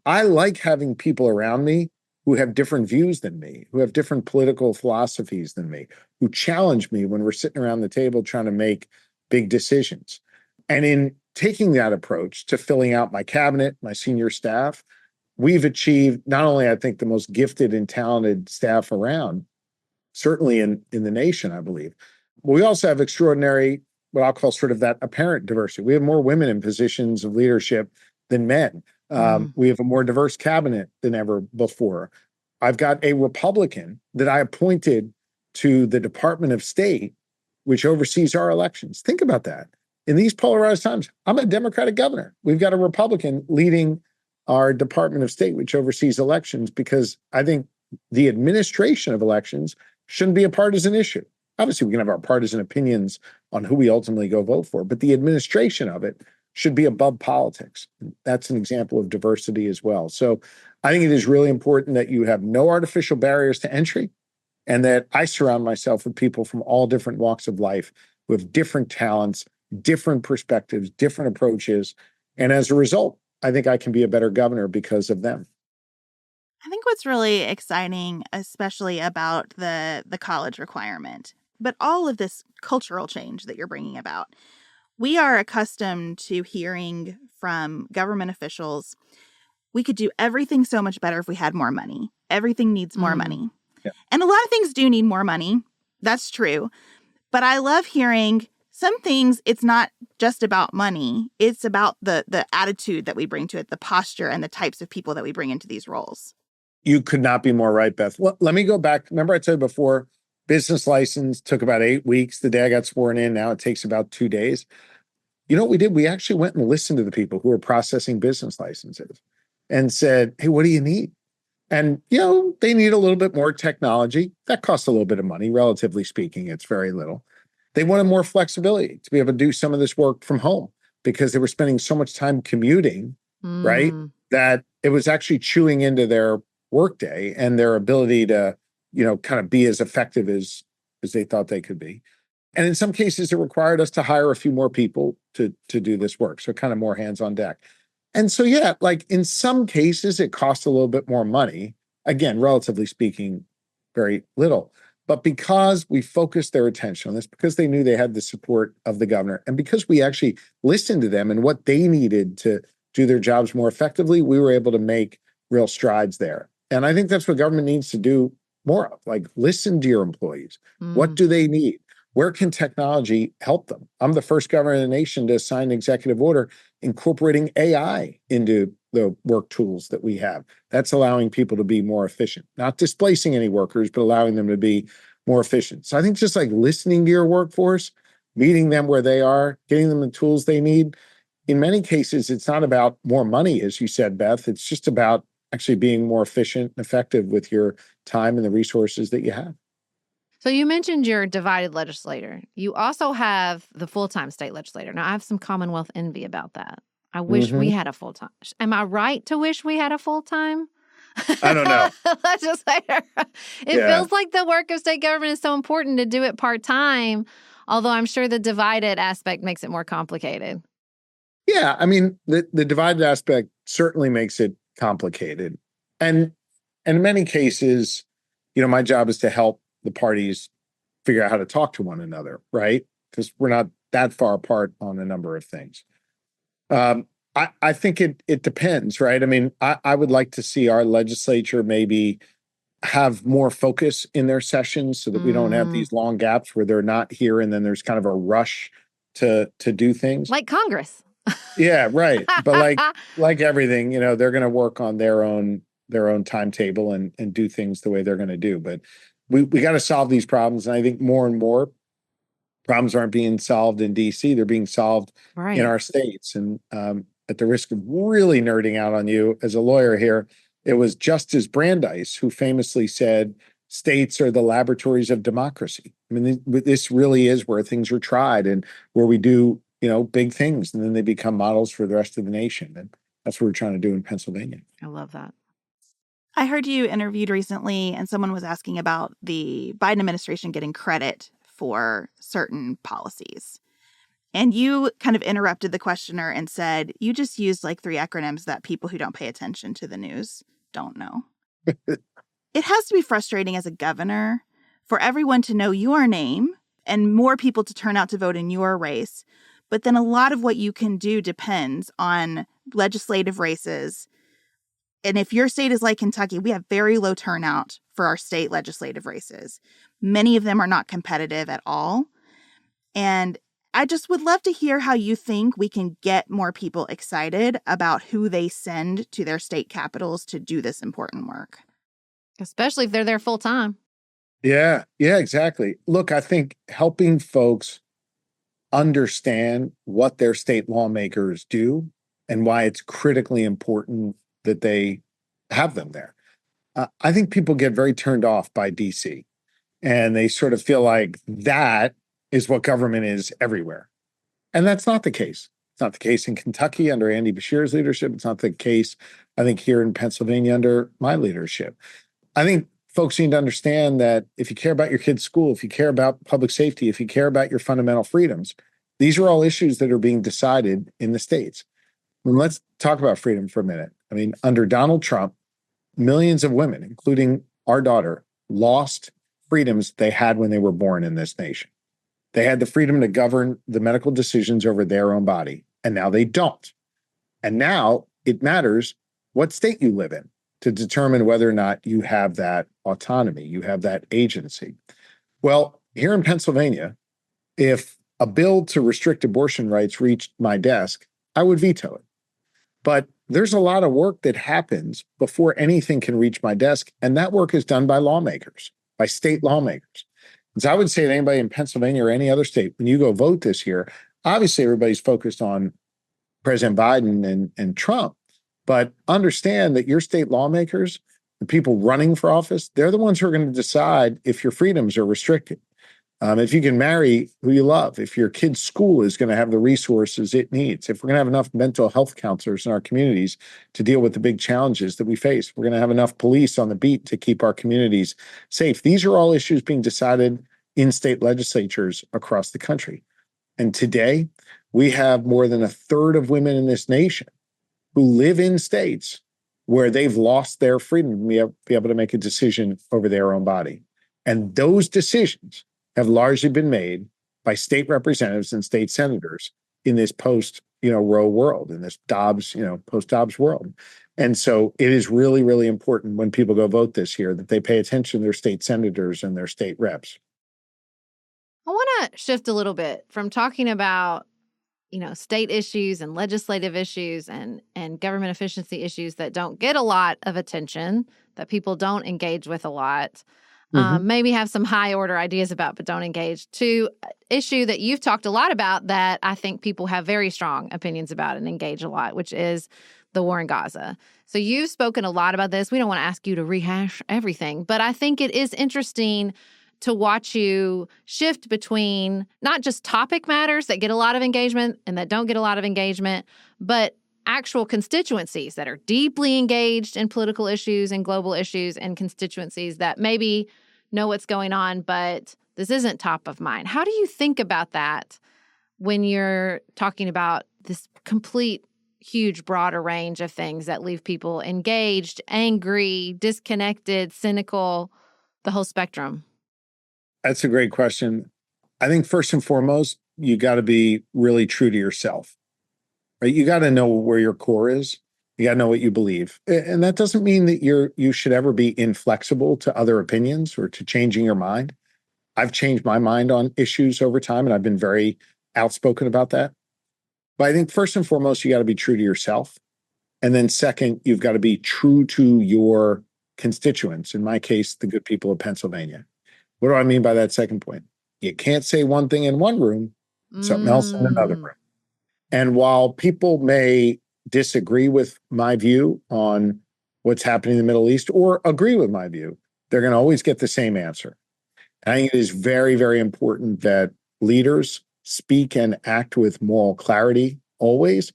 I like having people around me who have different views than me, who have different political philosophies than me, who challenge me when we're sitting around the table trying to make big decisions. And in taking that approach to filling out my cabinet, my senior staff, we've achieved not only, I think, the most gifted and talented staff around, certainly in the nation, I believe, but we also have extraordinary, what I'll call sort of that apparent diversity. We have more women in positions of leadership than men. We have a more diverse cabinet than ever before. I've got a Republican that I appointed to the Department of State, which oversees our elections. Think about that. In these polarized times, I'm a Democratic governor. We've got a Republican leading our Department of State, which oversees elections, because I think the administration of elections shouldn't be a partisan issue. Obviously, we can have our partisan opinions on who we ultimately go vote for, but the administration of it should be above politics. That's an example of diversity as well. So I think it is really important that you have no artificial barriers to entry, and that I surround myself with people from all different walks of life who have different talents, different perspectives, different approaches. And as a result, I think I can be a better governor because of them. I think what's really exciting, especially about the college requirement, but all of this cultural change that you're bringing about, we are accustomed to hearing from government officials, we could do everything so much better if we had more money. Everything needs more money. Yeah. And a lot of things do need more money. That's true. But I love hearing some things, it's not just about money. It's about the attitude that we bring to it, the posture and the types of people that we bring into these roles. You could not be more right, Beth. Well, let me go back. Remember I told you before, business license took about 8 weeks. The day I got sworn in, now it takes about 2 days. You know what we did? We actually went and listened to the people who were processing business licenses and said, hey, what do you need? And, they need a little bit more technology. That costs a little bit of money, relatively speaking. It's very little. They wanted more flexibility to be able to do some of this work from home because they were spending so much time commuting, right? That it was actually chewing into their workday and their ability to, kind of be as effective as they thought they could be. And in some cases, it required us to hire a few more people to do this work. So kind of more hands on deck. And so, like in some cases, it cost a little bit more money. Again, relatively speaking, very little. But because we focused their attention on this, because they knew they had the support of the governor, and because we actually listened to them and what they needed to do their jobs more effectively, we were able to make real strides there. And I think that's what government needs to do more of, like listen to your employees. What do they need? Where can technology help them? I'm the first governor in the nation to sign an executive order incorporating AI into the work tools that we have. That's allowing people to be more efficient, not displacing any workers, but allowing them to be more efficient. So I think just like listening to your workforce, meeting them where they are, getting them the tools they need. In many cases, it's not about more money, as you said, Beth. It's just about actually being more efficient and effective with your time and the resources that you have. So you mentioned your divided legislator. You also have the full-time state legislator. Now, I have some Commonwealth envy about that. I wish we had a full-time. Am I right to wish we had a full-time I don't know. legislator? It feels like the work of state government is so important to do it part-time, although I'm sure the divided aspect makes it more complicated. Yeah, I mean, the divided aspect certainly makes it complicated. And in many cases, my job is to help the parties figure out how to talk to one another, right? Because we're not that far apart on a number of things. I think it depends, right? I mean, I would like to see our legislature maybe have more focus in their sessions so that we don't have these long gaps where they're not here and then there's kind of a rush to do things. Like Congress. Yeah, right. But like everything, they're going to work on their own timetable and do things the way they're going to do. But we got to solve these problems. And I think more and more Problems aren't being solved in DC. They're being solved Right. in our states. And at the risk of really nerding out on you as a lawyer here, it was Justice Brandeis who famously said, states are the laboratories of democracy. I mean, this really is where things are tried and where we do, big things, and then they become models for the rest of the nation. And that's what we're trying to do in Pennsylvania. I love that. I heard you interviewed recently, and someone was asking about the Biden administration getting credit for certain policies. And you kind of interrupted the questioner and said, you just used like 3 acronyms that people who don't pay attention to the news don't know. It has to be frustrating as a governor for everyone to know your name and more people to turn out to vote in your race. But then a lot of what you can do depends on legislative races. And if your state is like Kentucky, we have very low turnout for our state legislative races. Many of them are not competitive at all. And I just would love to hear how you think we can get more people excited about who they send to their state capitals to do this important work. Especially if they're there full time. Yeah, exactly. Look, I think helping folks understand what their state lawmakers do and why it's critically important that they have them there. I think people get very turned off by DC, and they sort of feel like that is what government is everywhere. And that's not the case. It's not the case in Kentucky under Andy Beshear's leadership. It's not the case, I think, here in Pennsylvania under my leadership. I think folks need to understand that if you care about your kid's school, if you care about public safety, if you care about your fundamental freedoms, these are all issues that are being decided in the states. And let's talk about freedom for a minute. I mean, under Donald Trump, millions of women, including our daughter, lost freedoms they had when they were born in this nation. They had the freedom to govern the medical decisions over their own body, and now they don't. And now it matters what state you live in to determine whether or not you have that autonomy, you have that agency. Well, here in Pennsylvania, if a bill to restrict abortion rights reached my desk, I would veto it. But there's a lot of work that happens before anything can reach my desk, and that work is done by lawmakers, by state lawmakers. And so I would say to anybody in Pennsylvania or any other state, when you go vote this year, obviously everybody's focused on President Biden and Trump, but understand that your state lawmakers, the people running for office, they're the ones who are going to decide if your freedoms are restricted. If you can marry who you love, if your kid's school is going to have the resources it needs, if we're going to have enough mental health counselors in our communities to deal with the big challenges that we face, we're going to have enough police on the beat to keep our communities safe. These are all issues being decided in state legislatures across the country. And today, we have more than a third of women in this nation who live in states where they've lost their freedom to be able to make a decision over their own body. And those decisions have largely been made by state representatives and state senators in this post-Roe world, in this Dobbs, post-Dobbs world. And so it is really, really important when people go vote this year that they pay attention to their state senators and their state reps. I want to shift a little bit from talking about, state issues and legislative issues and government efficiency issues that don't get a lot of attention, that people don't engage with a lot. Maybe have some high order ideas about, but don't engage, to issue that you've talked a lot about that I think people have very strong opinions about and engage a lot, which is the war in Gaza. So you've spoken a lot about this. We don't want to ask you to rehash everything, but I think it is interesting to watch you shift between not just topic matters that get a lot of engagement and that don't get a lot of engagement, but actual constituencies that are deeply engaged in political issues and global issues, and constituencies that maybe know what's going on, but this isn't top of mind. How do you think about that when you're talking about this complete, huge, broader range of things that leave people engaged, angry, disconnected, cynical, the whole spectrum? That's a great question. I think first and foremost, you got to be really true to yourself. Right? You got to know where your core is. You got to know what you believe. And that doesn't mean that you should ever be inflexible to other opinions or to changing your mind. I've changed my mind on issues over time, and I've been very outspoken about that. But I think first and foremost, you got to be true to yourself. And then second, you've got to be true to your constituents. In my case, the good people of Pennsylvania. What do I mean by that second point? You can't say one thing in one room, something else in another room. And while people may disagree with my view on what's happening in the Middle East or agree with my view, they're going to always get the same answer. I think it is very, very important that leaders speak and act with moral clarity always,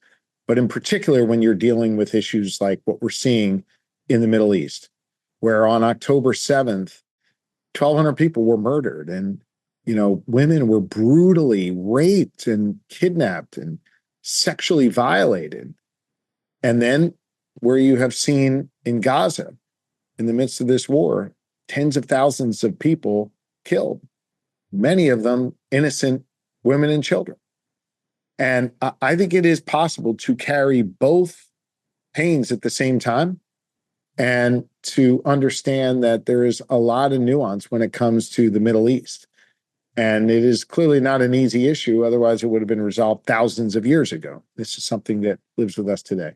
but in particular when you're dealing with issues like what we're seeing in the Middle East, where on October 7th, 1,200 people were murdered and, women were brutally raped and kidnapped and sexually violated. And then where you have seen in Gaza, in the midst of this war, tens of thousands of people killed, many of them innocent women and children. And I think it is possible to carry both pains at the same time and to understand that there is a lot of nuance when it comes to the Middle East. And it is clearly not an easy issue. Otherwise, it would have been resolved thousands of years ago. This is something that lives with us today.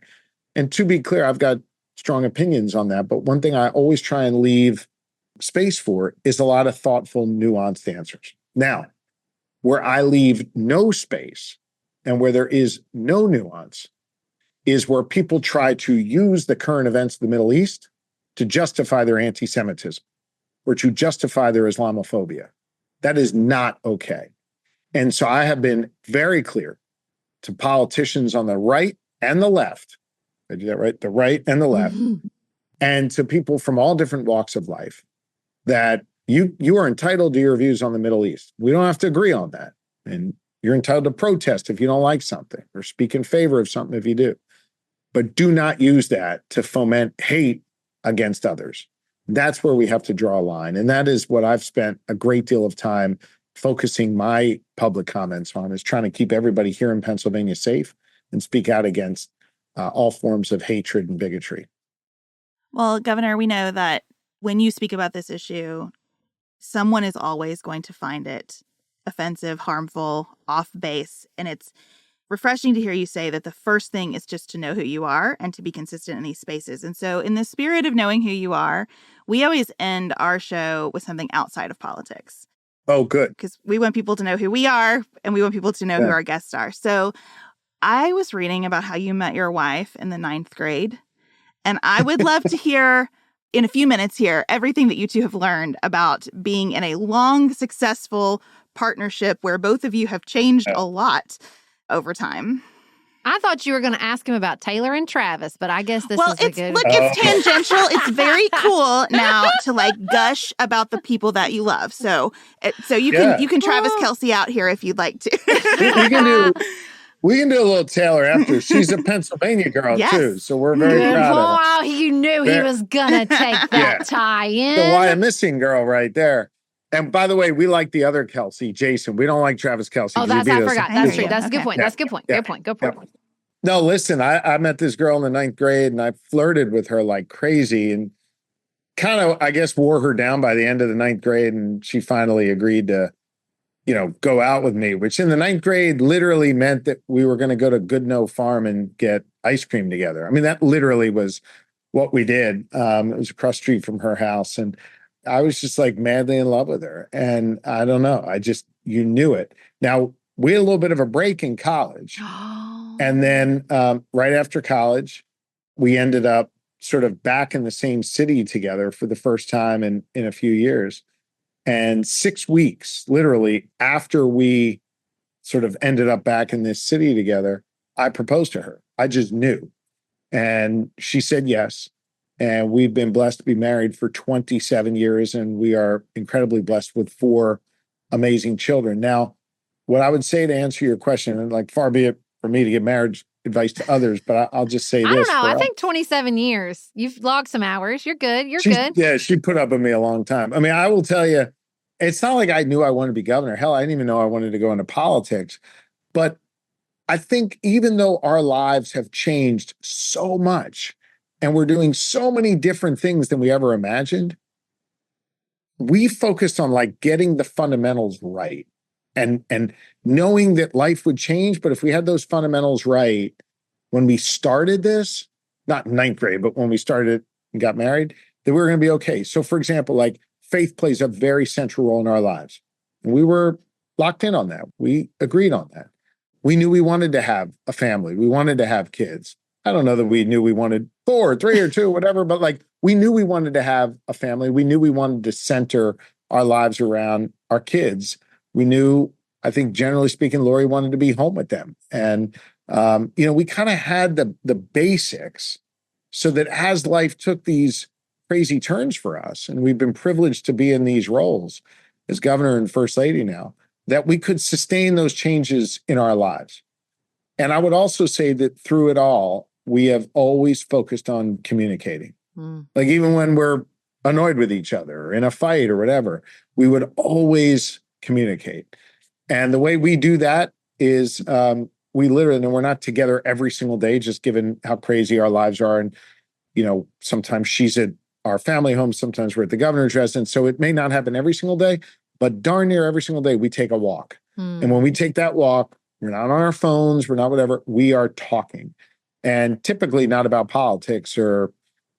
And to be clear, I've got strong opinions on that. But one thing I always try and leave space for is a lot of thoughtful, nuanced answers. Now, where I leave no space and where there is no nuance is where people try to use the current events of the Middle East to justify their anti-Semitism or to justify their Islamophobia. That is not okay. And so I have been very clear to politicians on the right and the left. I do that right? The right and the left. And to people from all different walks of life that you are entitled to your views on the Middle East. We don't have to agree on that. And you're entitled to protest if you don't like something or speak in favor of something if you do. But do not use that to foment hate against others. That's where we have to draw a line. And that is what I've spent a great deal of time focusing my public comments on, is trying to keep everybody here in Pennsylvania safe and speak out against all forms of hatred and bigotry. Well, Governor, we know that when you speak about this issue, someone is always going to find it offensive, harmful, off base. And it's refreshing to hear you say that the first thing is just to know who you are and to be consistent in these spaces. And so in the spirit of knowing who you are, we always end our show with something outside of politics. Oh, good. Because we want people to know who we are and we want people to know who our guests are. So I was reading about how you met your wife in the 9th grade. And I would love to hear in a few minutes here everything that you two have learned about being in a long, successful partnership where both of you have changed a lot over time. I thought you were going to ask him about Taylor and Travis, but I guess this is a good... Look, it's tangential. It's very cool now to gush about the people that you love. So you can Travis Kelce out here if you'd like to. We can do a little Taylor after. She's a Pennsylvania girl too, so we're very proud of her. Wow, you knew he was going to take that tie in. The why I'm missing girl right there. And by the way, we like the other Kelce, Jason. We don't like Travis Kelce. Oh, I forgot. That's true. That's a good point. That's a good point. Good point. Good point. No, listen, I met this girl in the 9th grade and I flirted with her like crazy and kind of, I guess, wore her down by the end of the 9th grade. And she finally agreed to, go out with me, which in the 9th grade literally meant that we were going to go to Goodnoe Farm and get ice cream together. I mean, that literally was what we did. It was across the street from her house. And I was just like madly in love with her. And I don't know. You knew it. Now, we had a little bit of a break in college. And then right after college, we ended up sort of back in the same city together for the first time in a few years. And 6 weeks, literally, after we sort of ended up back in this city together, I proposed to her. I just knew. And she said yes. And we've been blessed to be married for 27 years. And we are incredibly blessed with 4 amazing children. Now, what I would say to answer your question, and far be it for me to give marriage advice to others, but I'll just say this. I don't know. I think 27 years. You've logged some hours. You're good. You're good. Yeah, she put up with me a long time. I mean, I will tell you, it's not like I knew I wanted to be governor. Hell, I didn't even know I wanted to go into politics. But I think even though our lives have changed so much and we're doing so many different things than we ever imagined, we focused on getting the fundamentals right and knowing that life would change. But if we had those fundamentals right when we started this, not in 9th grade, but when we started and got married, that we were going to be okay. So for example, faith plays a very central role in our lives. We were locked in on that. We agreed on that. We knew we wanted to have a family. We wanted to have kids. I don't know that we knew we wanted 4 or 3 or 2, whatever, but like we knew we wanted to have a family. We knew we wanted to center our lives around our kids. We knew, I think generally speaking, Lori wanted to be home with them. And, we kind of had the basics so that as life took these crazy turns for us, and we've been privileged to be in these roles as governor and first lady now, that we could sustain those changes in our lives. And I would also say that through it all, we have always focused on communicating. Like even when we're annoyed with each other or in a fight or whatever, we would always communicate. And the way we do that is we literally, and we're not together every single day, just given how crazy our lives are. And, sometimes she's at our family home, sometimes we're at the governor's residence. So it may not happen every single day, but darn near every single day we take a walk. And when we take that walk, we're not on our phones, we're not whatever, we are talking. And typically not about politics or,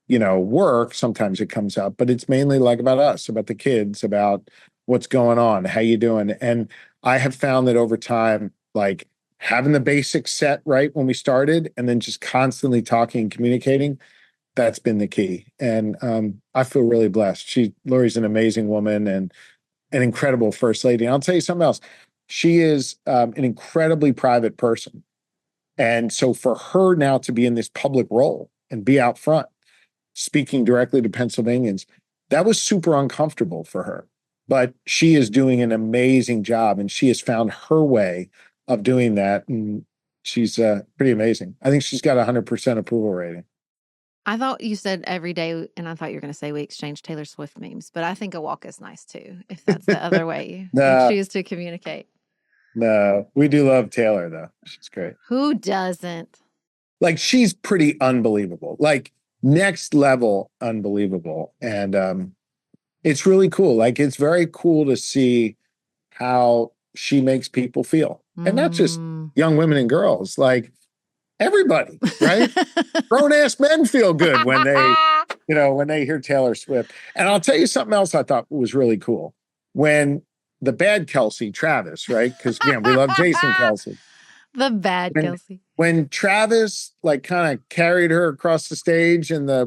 work. Sometimes it comes up, but it's mainly like about us, about the kids, about what's going on, how you doing. And I have found that over time, like having the basics set right when we started and then just constantly talking and communicating, that's been the key. And I feel really blessed. Lori's an amazing woman and an incredible first lady. And I'll tell you something else. She is an incredibly private person. And so for her now to be in this public role and be out front, speaking directly to Pennsylvanians, that was super uncomfortable for her. But she is doing an amazing job, and she has found her way of doing that. And she's pretty amazing. I think she's got 100% approval rating. I thought you said every day, and I thought you were going to say we exchange Taylor Swift memes, but I think a walk is nice too, if that's the other way you choose to communicate. No, we do love Taylor, though. She's great. Who doesn't? Like, she's pretty unbelievable. Like, next level unbelievable. And it's really cool. Like, it's very cool to see how she makes people feel. And not just young women and girls, like everybody, right? Grown-ass men feel good when they hear Taylor Swift. And I'll tell you something else I thought was really cool. When the bad Kelsey, Travis, right? Because, again, we love Jason Kelsey. The bad Kelsey. When Travis like kind of carried her across the stage in the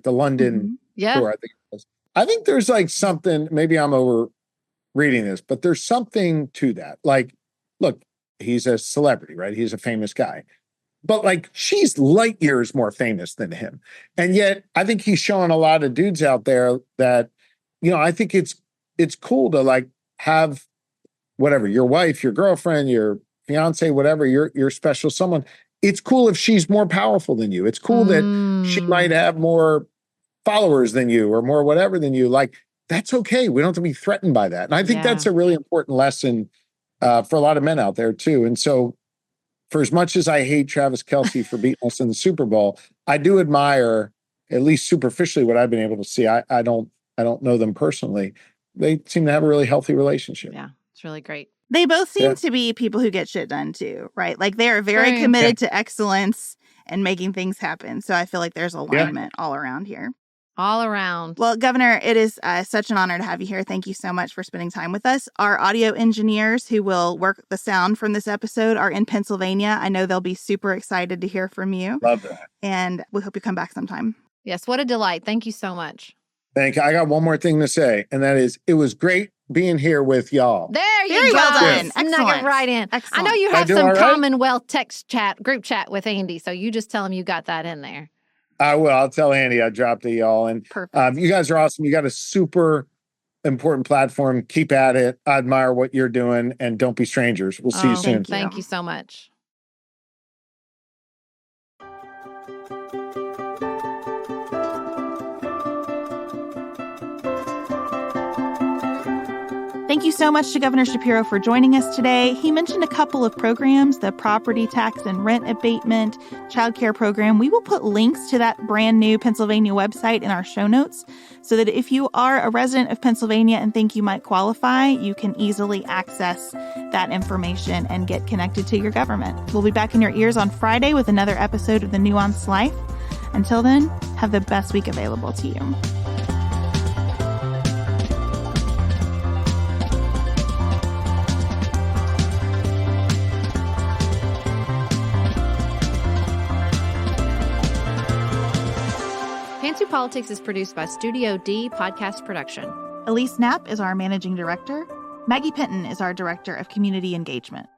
London tour, I think it was. I think there's like something, maybe I'm over reading this, but there's something to that. Like, look, he's a celebrity, right? He's a famous guy. But like she's light years more famous than him. And yet I think he's showing a lot of dudes out there that, I think it's cool to like have whatever, your wife, your girlfriend, your fiance, whatever, your special someone. It's cool if she's more powerful than you. It's cool that she might have more followers than you or more whatever than you. Like, that's okay. We don't have to be threatened by that. And I think that's a really important lesson for a lot of men out there too. And so for as much as I hate Travis Kelsey for beating us in the Super Bowl, I do admire, at least superficially, what I've been able to see. I don't know them personally. They seem to have a really healthy relationship. Yeah, it's really great. They both seem to be people who get shit done too, right? Like they are very committed to excellence and making things happen. So I feel like there's alignment all around here. All around. Well, Governor, it is such an honor to have you here. Thank you so much for spending time with us. Our audio engineers who will work the sound from this episode are in Pennsylvania. I know they'll be super excited to hear from you. Love that. And we hope you come back sometime. Yes, what a delight. Thank you so much. Thank you. I got one more thing to say, and that is it was great being here with y'all. There you Very go. well done. Snuck Excellent. it right in. Excellent. I know you have some right? Commonwealth group chat with Andy, so you just tell him you got that in there. I will. I'll tell Andy I dropped it, y'all. And you guys are awesome. You got a super important platform. Keep at it. I admire what you're doing, and don't be strangers. We'll see you soon. Thank you so much. Thank you so much to Governor Shapiro for joining us today. He mentioned a couple of programs, the property tax and rent abatement, child care program. We will put links to that brand new Pennsylvania website in our show notes so that if you are a resident of Pennsylvania and think you might qualify, you can easily access that information and get connected to your government. We'll be back in your ears on Friday with another episode of The Nuanced Life. Until then, have the best week available to you. Pantsuit Politics is produced by Studio D Podcast Production. Elise Knapp is our managing director. Maggie Pinton is our director of community engagement.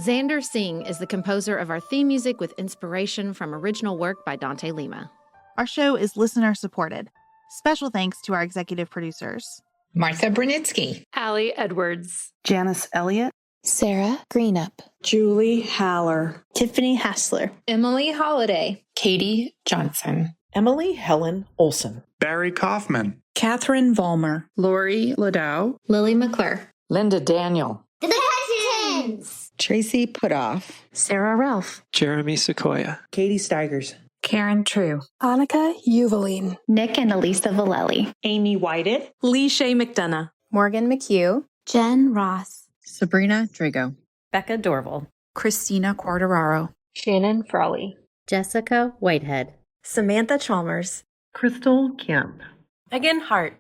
Xander Singh is the composer of our theme music with inspiration from original work by Dante Lima. Our show is listener supported. Special thanks to our executive producers: Martha Brunitsky, Allie Edwards, Janice Elliott, Sarah Greenup, Julie Haller, Tiffany Hassler, Emily Holiday, Katie Johnson, Emily Helen Olson, Barry Kaufman, Catherine Vollmer, Lori Ladow, Lily McClure, Linda Daniel, The Hutchins, Tracy Putoff, Sarah Ralph, Jeremy Sequoia, Katie Steigers, Karen True, Annika Uvaline, Nick and Elisa Vallely, Amy Whited, Lee Shea McDonough, Morgan McHugh, Jen Ross, Sabrina Drigo, Becca Dorval, Christina Quartararo, Shannon Frawley, Jessica Whitehead, Samantha Chalmers, Crystal Kemp, Megan Hart,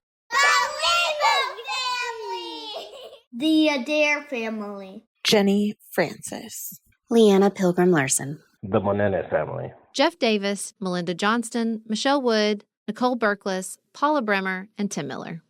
the Adair family, Jenny Francis, Leanna Pilgrim Larson, the Monene family, Jeff Davis, Melinda Johnston, Michelle Wood, Nicole Berkless, Paula Bremer, and Tim Miller.